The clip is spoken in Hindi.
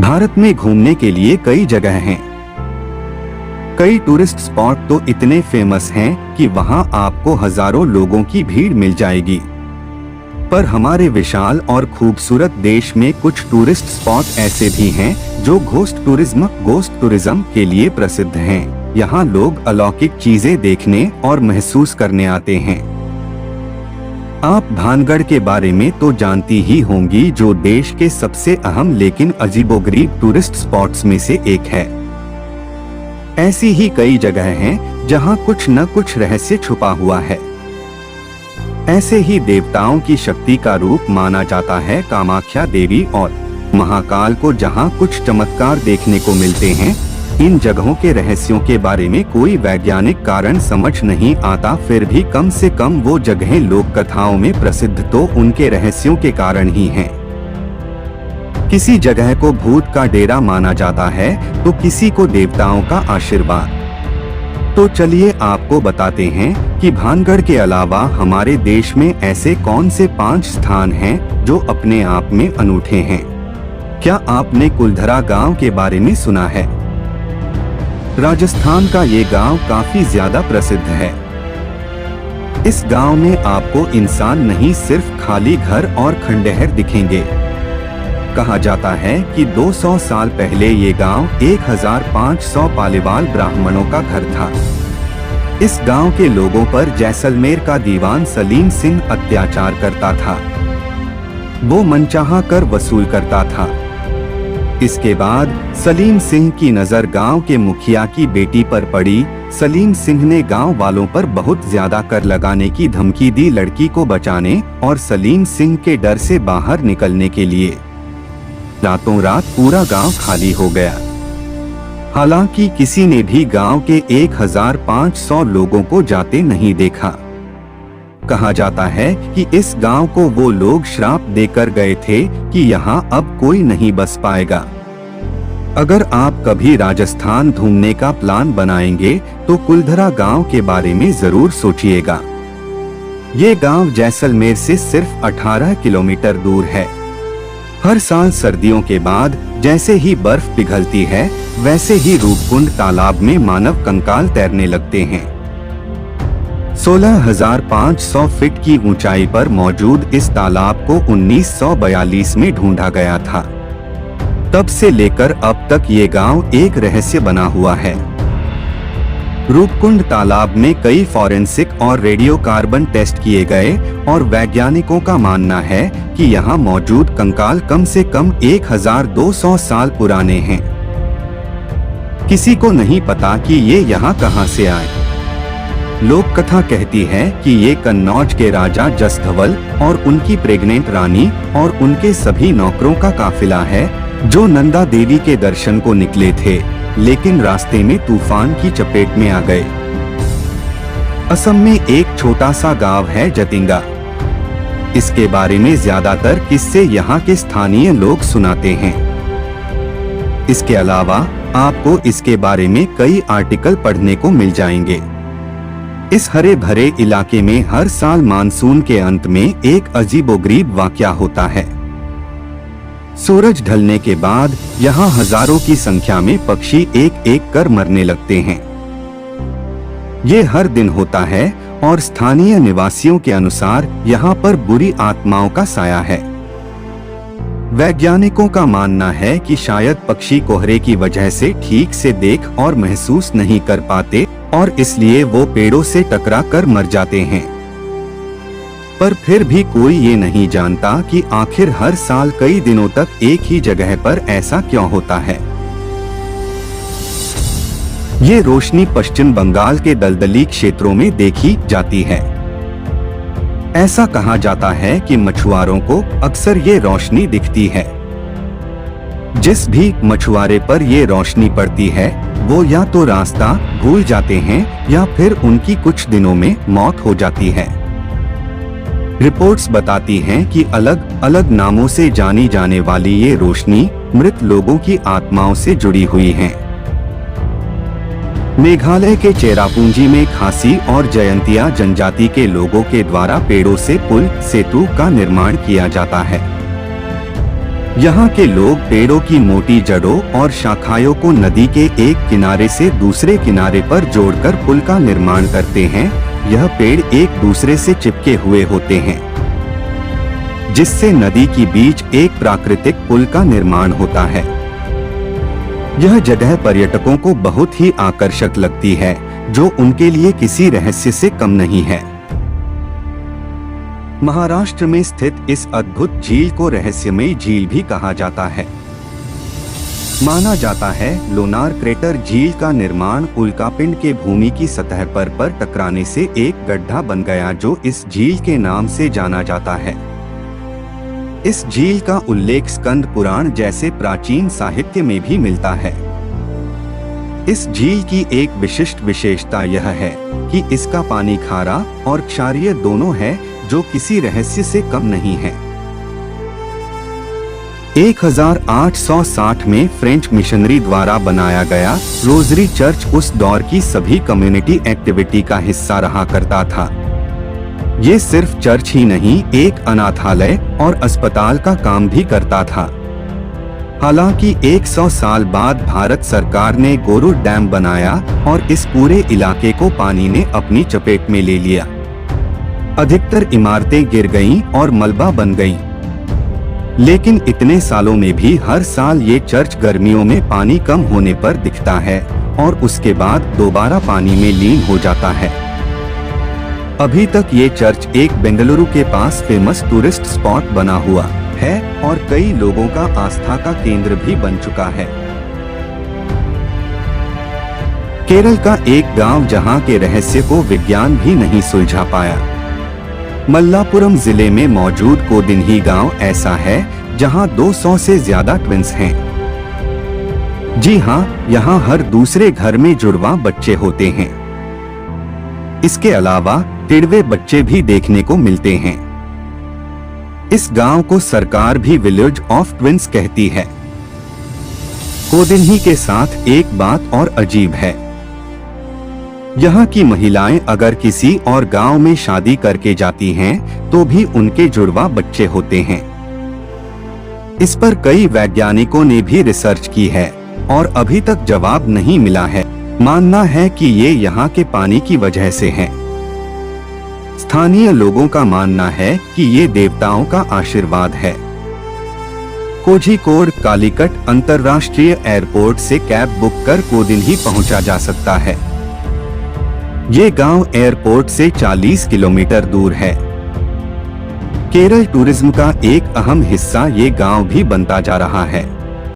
भारत में घूमने के लिए कई जगह हैं। कई टूरिस्ट स्पॉट तो इतने फेमस हैं कि वहां आपको हजारों लोगों की भीड़ मिल जाएगी। पर हमारे विशाल और खूबसूरत देश में कुछ टूरिस्ट स्पॉट ऐसे भी हैं जो घोस्ट टूरिज्म के लिए प्रसिद्ध हैं। यहाँ लोग अलौकिक चीजें देखने और महसूस करने आते हैं। आप भानगढ़ के बारे में तो जानती ही होंगी, जो देश के सबसे अहम लेकिन अजीबोगरीब टूरिस्ट स्पॉट्स में से एक है। ऐसी ही कई जगह हैं जहां कुछ न कुछ रहस्य छुपा हुआ है। ऐसे ही देवताओं की शक्ति का रूप माना जाता है कामाख्या देवी और महाकाल को, जहां कुछ चमत्कार देखने को मिलते हैं। इन जगहों के रहस्यों के बारे में कोई वैज्ञानिक कारण समझ नहीं आता, फिर भी कम से कम वो जगहें लोक कथाओं में प्रसिद्ध तो उनके रहस्यों के कारण ही हैं। किसी जगह को भूत का डेरा माना जाता है तो किसी को देवताओं का आशीर्वाद। तो चलिए आपको बताते हैं कि भानगढ़ के अलावा हमारे देश में ऐसे कौन से 5 स्थान हैं जो अपने आप में अनूठे हैं। क्या आपने कुलधरा गांव के बारे में सुना है? राजस्थान का ये गांव काफी ज्यादा प्रसिद्ध है। इस गांव में आपको इंसान नहीं, सिर्फ खाली घर और खंडहर दिखेंगे। कहा जाता है कि 200 साल पहले ये गांव 1500 पालीवाल ब्राह्मणों का घर था। इस गांव के लोगों पर जैसलमेर का दीवान सलीम सिंह अत्याचार करता था। वो मनचाहा कर वसूल करता था। इसके बाद सलीम सिंह की नजर गांव के मुखिया की बेटी पर पड़ी। सलीम सिंह ने गांव वालों पर बहुत ज्यादा कर लगाने की धमकी दी लड़की को बचाने और सलीम सिंह के डर से बाहर निकलने के लिए। रातों रात पूरा गांव खाली हो गया। हालांकि किसी ने भी गांव के 1500 लोगों को जाते नहीं देखा। कहा जाता है कि इस गांव को वो लोग श्राप देकर गए थे कि यहाँ अब कोई नहीं बस पाएगा। अगर आप कभी राजस्थान घूमने का प्लान बनाएंगे तो कुलधरा गांव के बारे में जरूर सोचिएगा। ये गांव जैसलमेर से सिर्फ 18 किलोमीटर दूर है। हर साल सर्दियों के बाद जैसे ही बर्फ पिघलती है, वैसे ही रूपकुंड तालाब में मानव कंकाल तैरने लगते हैं। 16,500 फीट की ऊंचाई पर मौजूद इस तालाब को 1942 में ढूंढा गया था। तब से लेकर अब तक ये गांव एक रहस्य बना हुआ है। रूपकुंड तालाब में कई फॉरेंसिक और रेडियोकार्बन टेस्ट किए गए और वैज्ञानिकों का मानना है कि यहाँ मौजूद कंकाल कम से कम 1200 साल पुराने हैं। किसी को नहीं पता कि ये यहाँ कहाँ से आए। लोक कथा कहती है कि ये कन्नौज के राजा जसधवल और उनकी प्रेग्नेंट रानी और उनके सभी नौकरों का काफिला है, जो नंदा देवी के दर्शन को निकले थे, लेकिन रास्ते में तूफान की चपेट में आ गए। असम में एक छोटा सा गांव है जतिंगा। इसके बारे में ज्यादातर किस्से यहाँ के स्थानीय लोग सुनाते हैं। इसके अलावा आपको इसके बारे में कई आर्टिकल पढ़ने को मिल जाएंगे। इस हरे भरे इलाके में हर साल मानसून के अंत में एक अजीबोगरीब वाकया होता है। सूरज ढलने के बाद यहाँ हजारों की संख्या में पक्षी एक एक कर मरने लगते हैं। ये हर दिन होता है और स्थानीय निवासियों के अनुसार यहाँ पर बुरी आत्माओं का साया है। वैज्ञानिकों का मानना है कि शायद पक्षी कोहरे की वजह से ठीक से देख और महसूस नहीं कर पाते और इसलिए वो पेड़ों से टकरा कर मर जाते हैं। पर फिर भी कोई ये नहीं जानता कि आखिर हर साल कई दिनों तक एक ही जगह पर ऐसा क्यों होता है। ये रोशनी पश्चिम बंगाल के दलदली क्षेत्रों में देखी जाती है। ऐसा कहा जाता है कि मछुआरों को अक्सर ये रोशनी दिखती है। जिस भी मछुआरे पर ये रोशनी पड़ती है, वो या तो रास्ता भूल जाते हैं या फिर उनकी कुछ दिनों में मौत हो जाती है। रिपोर्ट्स बताती हैं कि अलग अलग नामों से जानी जाने वाली ये रोशनी मृत लोगों की आत्माओं से जुड़ी हुई है। मेघालय के चेरापूंजी में खासी और जयंतिया जनजाति के लोगों के द्वारा पेड़ों से पुल सेतु का निर्माण किया जाता है। यहाँ के लोग पेड़ों की मोटी जड़ों और शाखाओं को नदी के एक किनारे से दूसरे किनारे पर जोड़कर पुल का निर्माण करते हैं। यह पेड़ एक दूसरे से चिपके हुए होते हैं, जिससे नदी के बीच एक प्राकृतिक पुल का निर्माण होता है। यह जगह पर्यटकों को बहुत ही आकर्षक लगती है, जो उनके लिए किसी रहस्य से कम नहीं है। महाराष्ट्र में स्थित इस अद्भुत झील को रहस्यमयी झील भी कहा जाता है। माना जाता है लोनार क्रेटर झील का निर्माण उल्कापिंड के भूमि की सतह पर टकराने से एक गड्ढा बन गया, जो इस झील के नाम से जाना जाता है। इस झील का उल्लेख स्कंद पुराण जैसे प्राचीन साहित्य में भी मिलता है। इस झील की एक विशिष्ट विशेषता यह है कि इसका पानी खारा और क्षारीय दोनों है, जो किसी रहस्य से कम नहीं है। 1860 में फ्रेंच मिशनरी द्वारा बनाया गया रोजरी चर्च उस दौर की सभी कम्युनिटी एक्टिविटी का हिस्सा रहा करता था। ये सिर्फ चर्च ही नहीं, एक अनाथालय और अस्पताल का काम भी करता था। हालांकि 100 साल बाद भारत सरकार ने गोरू डैम बनाया और इस पूरे इलाके को पानी ने अपनी चपेट में ले लिया। अधिकतर इमारतें गिर गईं और मलबा बन गईं। लेकिन इतने सालों में भी हर साल ये चर्च गर्मियों में पानी कम होने पर दिखता है और उसके बाद दोबारा पानी में लीन हो जाता है। अभी तक ये चर्च एक बेंगलुरु के पास फेमस टूरिस्ट स्पॉट बना हुआ है और कई लोगों का आस्था का केंद्र भी बन चुका है। केरल का एक गांव जहां के रहस्य को विज्ञान भी नहीं सुलझा पाया। मल्लापुरम जिले में मौजूद कोदिन्ही गांव ऐसा है जहां 200 से ज्यादा ट्विंस हैं। जी हां, यहां हर दूसरे घर में जुड़वा बच्चे होते हैं। इसके अलावा टिड़वे बच्चे भी देखने को मिलते हैं। इस गांव को सरकार भी विलेज ऑफ ट्विंस कहती है। कोदिन्ही के साथ एक बात और अजीब है। यहाँ की महिलाएं अगर किसी और गांव में शादी करके जाती हैं, तो भी उनके जुड़वा बच्चे होते हैं। इस पर कई वैज्ञानिकों ने भी रिसर्च की है और अभी तक जवाब नहीं मिला है। मानना है कि ये यहाँ के पानी की वजह से है। स्थानीय लोगों का मानना है कि ये देवताओं का आशीर्वाद है। कोझिकोड कालीकट अंतर्राष्ट्रीय एयरपोर्ट से कैब बुक कर कोदिन्ही पहुंचा जा सकता है। ये गांव एयरपोर्ट से 40 किलोमीटर दूर है। केरल टूरिज्म का एक अहम हिस्सा ये गांव भी बनता जा रहा है।